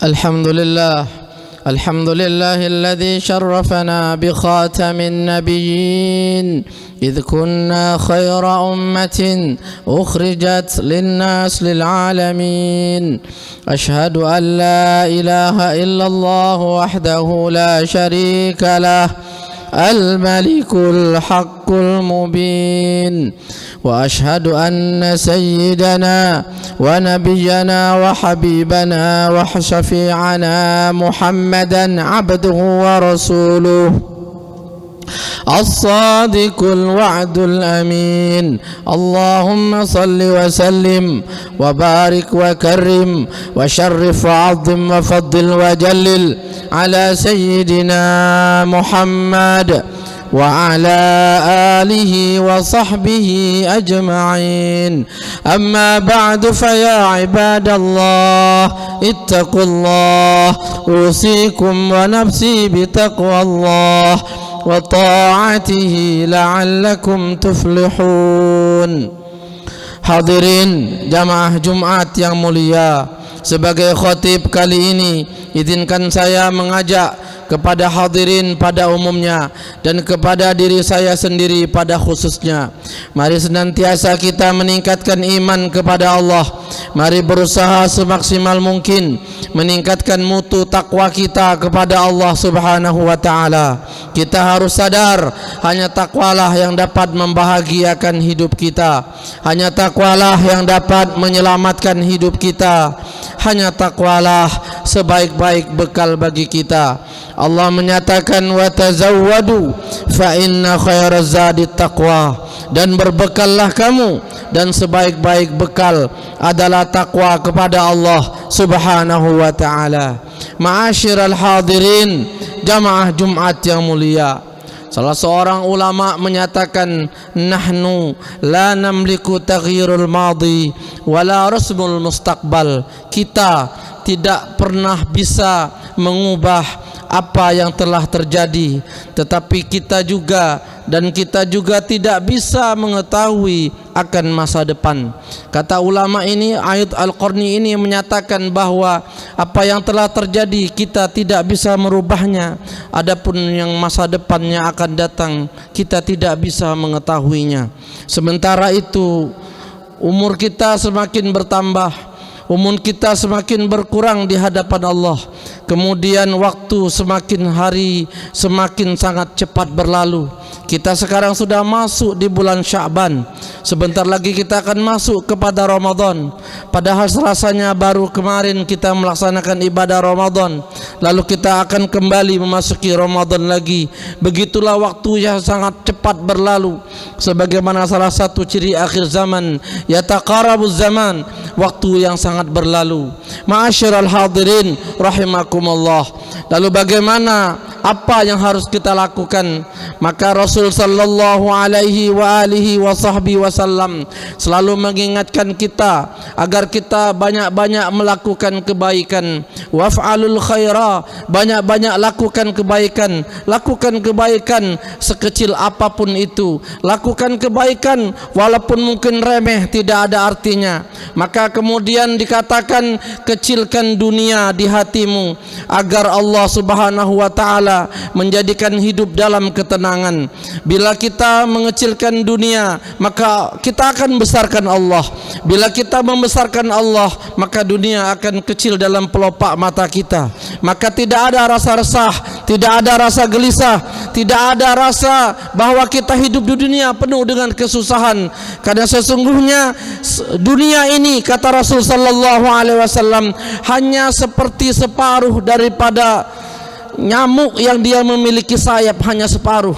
الحمد لله الذي شرفنا بخاتم النبيين إذ كنا خير أمة أخرجت للناس للعالمين. أشهد أن لا إله إلا الله وحده لا شريك له الملك الحق المبين. وأشهد أن سيدنا ونبينا وحبيبنا وشفيعنا محمدا عبده ورسوله الصادق الوعد الأمين. اللهم صل وسلم وبارك وكرم وشرف وعظم وفضل وجلل على سيدنا محمد وعلى آله وصحبه أجمعين. أما بعد فيا عباد الله اتقوا الله، أوصيكم ونفسي بتقوى الله وطاعته لعلكم تفلحون. Hadirin jamaah Jumat yang mulia, sebagai khatib kali ini izinkan saya mengajak kepada hadirin pada umumnya dan kepada diri saya sendiri pada khususnya, mari senantiasa kita meningkatkan iman kepada Allah. Mari berusaha semaksimal mungkin meningkatkan mutu takwa kita kepada Allah Subhanahu wa taala. Kita harus sadar hanya takwalah yang dapat membahagiakan hidup kita. Hanya takwalah yang dapat menyelamatkan hidup kita. Hanya takwalah sebaik-baik bekal bagi kita. Allah menyatakan wa tazawwadu fa inna khairaz zadi taqwa, dan berbekallah kamu, dan sebaik-baik bekal adalah takwa kepada Allah Subhanahu wa taala. Ma'asyiral hadirin jamaah Jumat yang mulia, salah seorang ulama menyatakan nahnu la namliku taghyirul madi wala rasmul mustaqbal. Kita tidak pernah bisa mengubah apa yang telah terjadi, tetapi kita juga tidak bisa mengetahui akan masa depan. Kata ulama ini, ayat Al-Qarni ini menyatakan bahwa apa yang telah terjadi kita tidak bisa merubahnya, adapun yang masa depannya akan datang kita tidak bisa mengetahuinya. Sementara itu umur kita semakin bertambah, umur kita semakin berkurang di hadapan Allah. Kemudian waktu semakin hari semakin sangat cepat berlalu. Kita sekarang sudah masuk di bulan Sya'ban. Sebentar lagi kita akan masuk kepada Ramadan. Padahal rasanya baru kemarin kita melaksanakan ibadah Ramadan, lalu kita akan kembali memasuki Ramadan lagi. Begitulah waktu yang sangat cepat berlalu. Sebagaimana salah satu ciri akhir zaman, yataqarabuz zaman, waktu yang sangat berlalu. Ma'asyiral hadirin rahimakumullah. Lalu bagaimana, apa yang harus kita lakukan? Maka Rasul sallallahu alaihi wa alihi wa sahbihi wasallam selalu mengingatkan kita agar kita banyak-banyak melakukan kebaikan. Waf'alul khaira, banyak-banyak lakukan kebaikan. Lakukan kebaikan sekecil apapun itu. Lakukan kebaikan walaupun mungkin remeh, tidak ada artinya. Maka kemudian dikatakan kecilkan dunia di hatimu agar Allah Subhanahu wa taala menjadikan hidup dalam ketenangan. Bila kita mengecilkan dunia, maka kita akan besarkan Allah. Bila kita membesarkan Allah, maka dunia akan kecil dalam pelopak mata kita. Maka tidak ada rasa resah, tidak ada rasa gelisah, tidak ada rasa bahwa kita hidup di dunia penuh dengan kesusahan. Karena sesungguhnya dunia ini, kata Rasul sallallahu alaihi wasallam, hanya seperti separuh daripada nyamuk yang dia memiliki sayap, hanya separuh.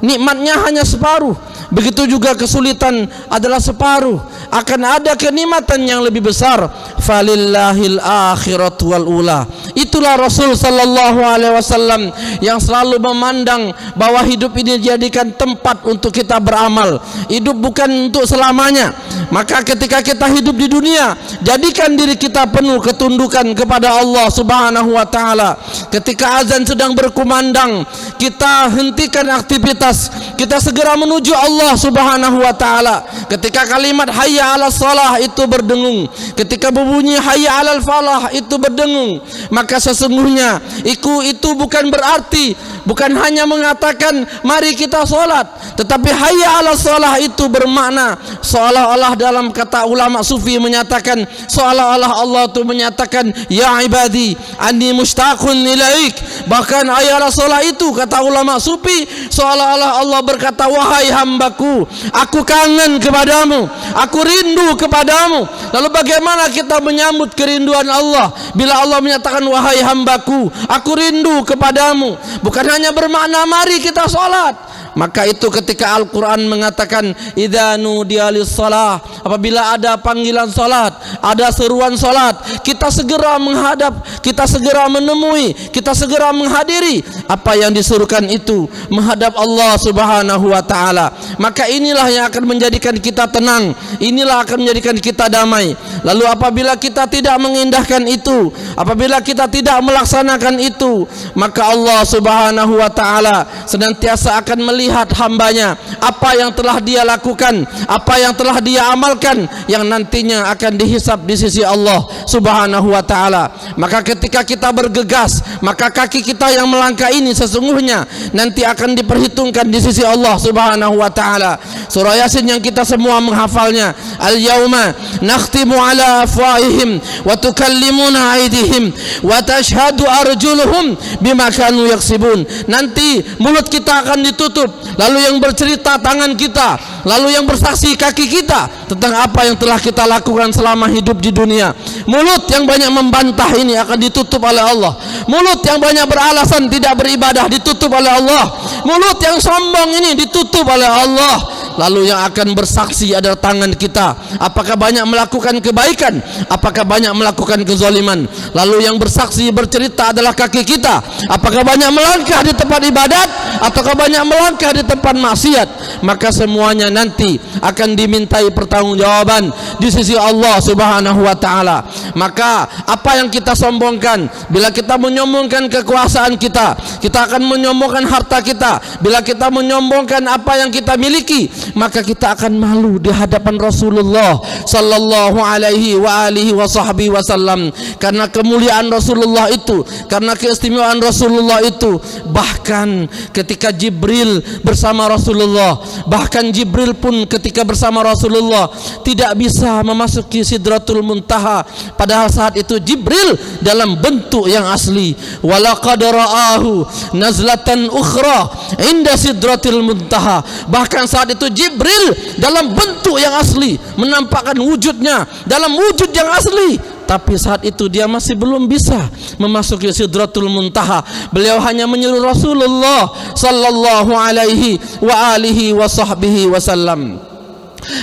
Nikmatnya hanya separuh. Begitu juga kesulitan adalah separuh. Akan ada kenikmatan yang lebih besar. Falillahil akhiratu wal ula. Itulah Rasul sallallahu alaihi wasallam yang selalu memandang bahwa hidup ini dijadikan tempat untuk kita beramal. Hidup bukan untuk selamanya. Maka ketika kita hidup di dunia, jadikan diri kita penuh ketundukan kepada Allah Subhanahu wa taala. Ketika azan azan sedang berkumandang, kita hentikan aktivitas, kita segera menuju Allah Subhanahu wa taala. Ketika kalimat hayya 'alas shalah itu berdengung, ketika berbunyi hayya 'alal falah itu berdengung, maka sesungguhnya itu bukan berarti, bukan hanya mengatakan mari kita sholat, tetapi hayya 'alas shalah itu bermakna seolah-olah dalam kata ulama sufi menyatakan, seolah-olah Allah itu menyatakan ya ibadi anni mushtaqun ilaik. Bahkan hayya 'alas shalah itu kata ulama sufi seolah-olah Allah berkata, wahai hambaku, aku kangen kepadamu, aku rindu kepadamu. Lalu bagaimana kita menyambut kerinduan Allah bila Allah menyatakan wahai hambaku, aku rindu kepadamu? Bukan hanya bermakna mari kita sholat. Maka itu ketika Al-Quran mengatakan idza nudiya lis-shalah, apabila ada panggilan salat, ada seruan salat, kita segera menghadap, kita segera menemui, kita segera menghadiri apa yang disuruhkan itu, menghadap Allah Subhanahu wa taala. Maka inilah yang akan menjadikan kita tenang, inilah akan menjadikan kita damai. Lalu apabila kita tidak mengindahkan itu, apabila kita tidak melaksanakan itu, maka Allah Subhanahu wa taala senantiasa akan melihat hambanya, apa yang telah dia lakukan, apa yang telah dia amalkan, yang nantinya akan dihisab di sisi Allah Subhanahu wa taala. Maka ketika kita bergegas, maka kaki kita yang melangkah ini sesungguhnya nanti akan diperhitungkan di sisi Allah Subhanahu wa taala. Surah Yasin yang kita semua menghafalnya, al-yauma nakhtimu ala afwahihim wa tukallimuna aydihim wa tashhadu arjuluhum bima kanu yaksibun. Nanti mulut kita akan ditutup, lalu yang bercerita tangan kita, lalu yang bersaksi kaki kita tentang apa yang telah kita lakukan selama hidup di dunia. Mulut yang banyak membantah ini akan ditutup oleh Allah. Mulut yang banyak beralasan tidak beribadah ditutup oleh Allah. Mulut yang sombong ini ditutup oleh Allah. Lalu yang akan bersaksi adalah tangan kita, apakah banyak melakukan kebaikan, apakah banyak melakukan kezaliman. Lalu yang bersaksi bercerita adalah kaki kita, apakah banyak melangkah di tempat ibadat ataukah banyak melangkah di tempat maksiat. Maka semuanya nanti akan dimintai pertanggungjawaban di sisi Allah Subhanahu wa taala. Maka apa yang kita sombongkan, bila kita menyombongkan kekuasaan kita, kita akan menyombongkan harta kita. Bila kita menyombongkan apa yang kita miliki, maka kita akan malu di hadapan Rasulullah sallallahu alaihi wa alihi wa sahbihi wasallam. Karena kemuliaan Rasulullah itu, karena keistimewaan Rasulullah itu, bahkan ketika Jibril bersama Rasulullah, bahkan Jibril pun ketika bersama Rasulullah tidak bisa memasuki Sidratul Muntaha, padahal saat itu Jibril dalam bentuk yang asli. Walaqad ra'ahu nazlatan ukhra inda Sidratil Muntaha. Bahkan saat itu Jibril dalam bentuk yang asli, menampakkan wujudnya dalam wujud yang asli, tapi saat itu dia masih belum bisa memasuki Sidratul Muntaha. Beliau hanya menyeru Rasulullah sallallahu alaihi wa alihi wa sahbihi wasallam.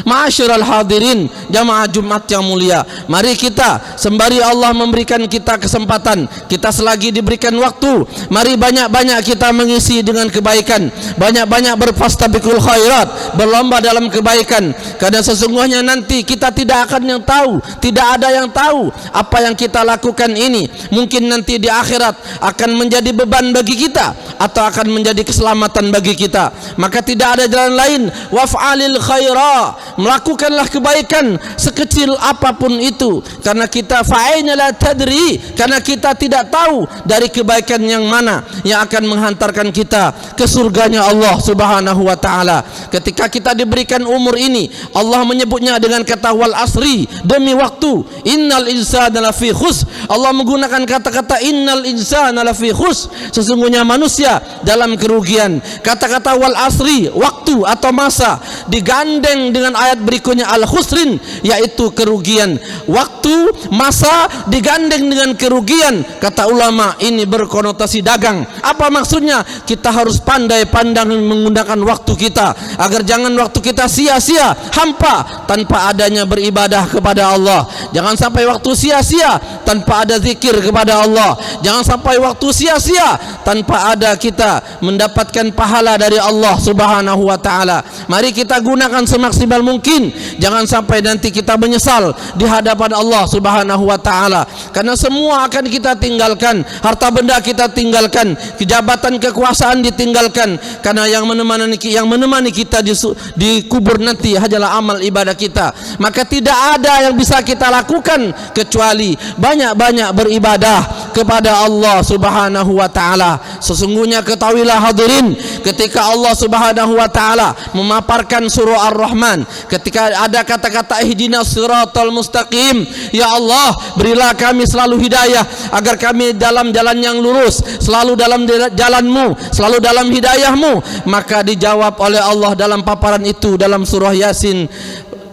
Ma'asyiral hadirin, jamaah Jumat yang mulia, mari kita sembari Allah memberikan kita kesempatan, kita selagi diberikan waktu, mari banyak-banyak kita mengisi dengan kebaikan, banyak-banyak berfastabiqul khairat, berlomba dalam kebaikan. Karena sesungguhnya nanti kita tidak akan yang tahu, tidak ada yang tahu apa yang kita lakukan ini mungkin nanti di akhirat akan menjadi beban bagi kita atau akan menjadi keselamatan bagi kita. Maka tidak ada jalan lain, waf'alil khaira, melakukanlah kebaikan sekecil apapun itu, karena kita fa'aina la tadri, karena kita tidak tahu dari kebaikan yang mana yang akan menghantarkan kita ke surganya Allah Subhanahu wa taala. Ketika kita diberikan umur ini, Allah menyebutnya dengan kata wal asri, demi waktu, innal insana lafi khus. Allah menggunakan kata-kata innal insana lafi khus, sesungguhnya manusia dalam kerugian. Kata-kata wal asri, waktu atau masa, digandeng dengan ayat berikutnya al khusrin, yaitu kerugian. Waktu, masa digandeng dengan kerugian. Kata ulama ini berkonotasi dagang. Apa maksudnya? Kita harus pandai-pandai menggunakan waktu kita agar jangan waktu kita sia-sia, hampa tanpa adanya beribadah kepada Allah. Jangan sampai waktu sia-sia tanpa ada zikir kepada Allah. Jangan sampai waktu sia-sia tanpa ada kita mendapatkan pahala dari Allah Subhanahu wa taala. Mari kita gunakan semaksimal semaksimal mungkin. Jangan sampai nanti kita menyesal di hadapan Allah Subhanahu wa taala. Karena semua akan kita tinggalkan, harta benda kita tinggalkan, kejabatan kekuasaan ditinggalkan, karena yang menemani kita di kubur nanti hanyalah amal ibadah kita. Maka tidak ada yang bisa kita lakukan kecuali banyak-banyak beribadah kepada Allah Subhanahu wa taala. Sesungguhnya ketahuilah hadirin, ketika Allah Subhanahu wa taala memaparkan surah Ar-Rahman, ketika ada kata-kata ihdinas siratal mustaqim, ya Allah berilah kami selalu hidayah agar kami dalam jalan yang lurus, selalu dalam jalanmu, selalu dalam hidayahmu. Maka dijawab oleh Allah dalam paparan itu dalam surah Yasin,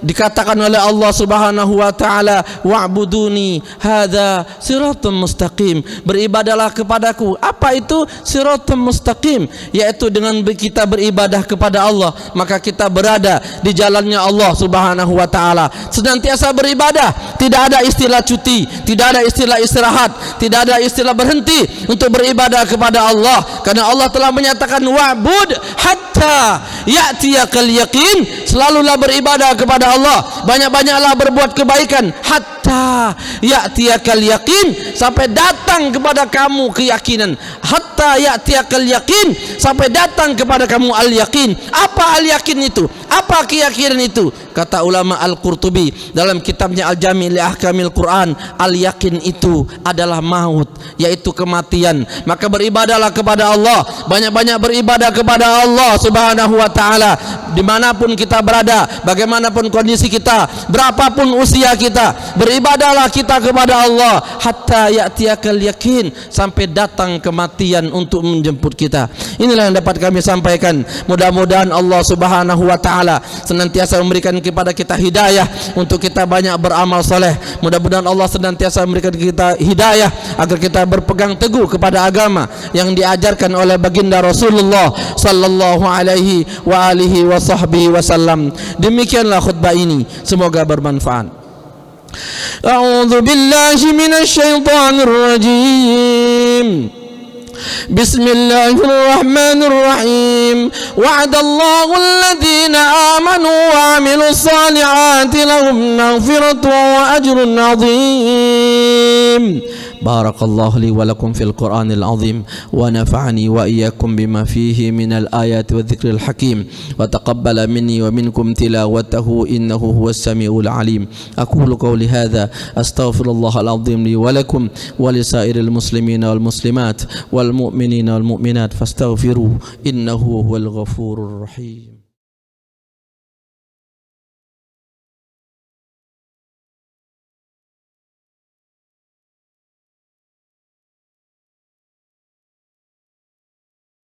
dikatakan oleh Allah Subhanahu wa taala, wa'buduni hadza siratal mustaqim, beribadalah kepadaku. Apa itu siratal mustaqim? Yaitu dengan kita beribadah kepada Allah, maka kita berada di jalannya Allah Subhanahu wa taala. Senantiasa beribadah, tidak ada istilah cuti, tidak ada istilah istirahat, tidak ada istilah berhenti untuk beribadah kepada Allah, karena Allah telah menyatakan wa'bud hatta ya'tiyakal yaqin, selalulah beribadah kepada Allah, banyak-banyaklah berbuat kebaikan hatta ya'tiyakal yaqin, sampai datang kepada kamu keyakinan. Hatta ya'tiyakal yaqin, sampai datang kepada kamu al-yaqin. Apa al-yaqin itu? Apa keyakinan itu? Kata ulama Al-Qurtubi dalam kitabnya Al-Jami' li Ahkamil Quran, al-yaqin itu adalah maut, yaitu kematian. Maka beribadahlah kepada Allah, banyak-banyak beribadah kepada Allah Subhanahu wa taala, dimanapun kita berada, bagaimanapun kondisi kita, berapapun usia kita, beribadahlah kita kepada Allah hatta ya'tiyakal yaqin, sampai datang kematian untuk menjemput kita. Inilah yang dapat kami sampaikan. Mudah-mudahan Allah Subhanahu wa taala senantiasa memberikan kepada kita hidayah untuk kita banyak beramal soleh. Mudah-mudahan Allah senantiasa memberikan kita hidayah agar kita berpegang teguh kepada agama yang diajarkan oleh baginda Rasulullah sallallahu alaihi wa alihi wa sahbihi wasallam. Demikianlah khutbah ini, semoga bermanfaat. A'udzu billahi minasy syaithanir rajim. Bismillahirrahmanirrahim. Wa'adallahu alladhina amanu wa 'amilus salihati lahum maghfiratun wa ajrun 'azim. Barakallahu li wa lakum fil Qur'anil azim wa nafa'ani wa iyyakum bima fihi minal ayati wa dzikril hakim wa taqabbala minni wa minkum tilawatahu innahu huwas samiul alim. Aqulu qawli hadza astaghfirullahal azim li wa lakum wa lisairil muslimina wal muslimat wal mu'minina wal mu'minat fastaghfiruhu innahu huwal ghafurur rahim.